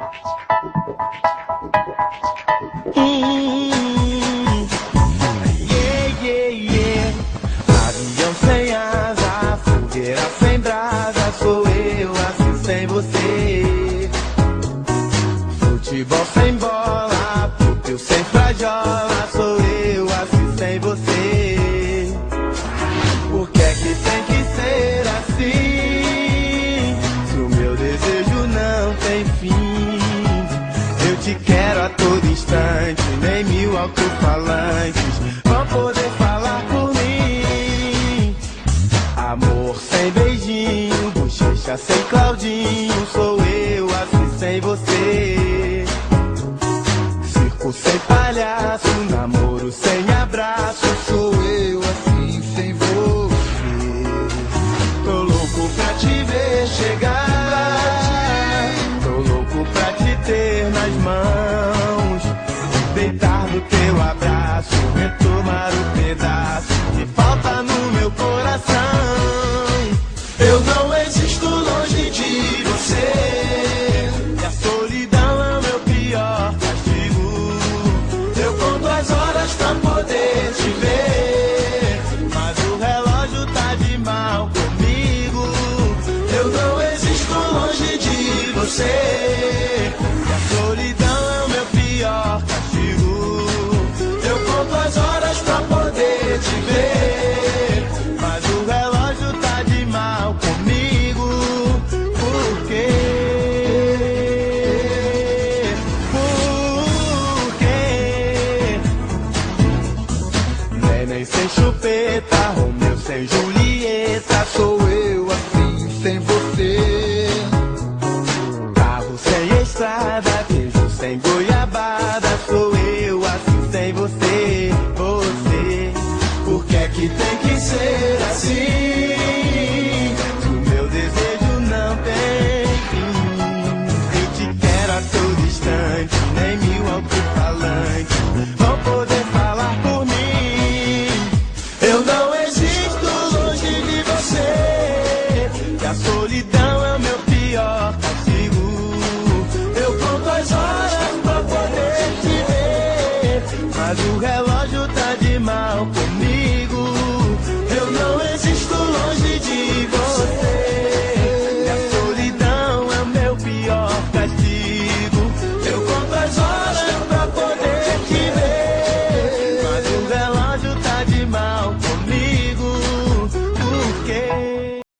Yeah, yeah, yeah. Avião sem asa, fogueira sem brasa, sou eu assim sem você. Futebol sem bola, pupil sem frajola, sou eu assim sem você. Por que é que tem que ser assim? Se o meu desejo não tem fim, eu te quero a todo instante, nem mil alto-falantes vão poder falar por mim. Amor sem beijinho, bochecha sem Claudinho, sou eu assim sem você. Circo sem palhaço, namoro sem abraço, sou eu assim sem você. Tô louco pra te ver chegar, tô louco pra te ter nas mãos, deitar no teu abraço, retomar o pedaço que falta no meu coração. Eu não existo longe de você, e a solidão é o meu pior castigo. Eu conto as horas pra poder te ver, mas o relógio tá de mal comigo. Eu não existo longe de você, e a solidão é o meu pior castigo. Eu conto as horas pra poder te ver, mas o relógio tá de mal comigo. Por quê? Por quê? Neném sem chupeta, Romeu sem Julieta, sou eu assim sem você. Carro sem estrada, queijo sem goiabada, sou eu assim sem você. Você, por que é que tem que ser assim? Se o meu desejo não tem fim, eu te quero a todo instante, nem mil alto-falantes vão poder falar por mim. Eu não existo longe de você, e a solidão é o meu pior castigo.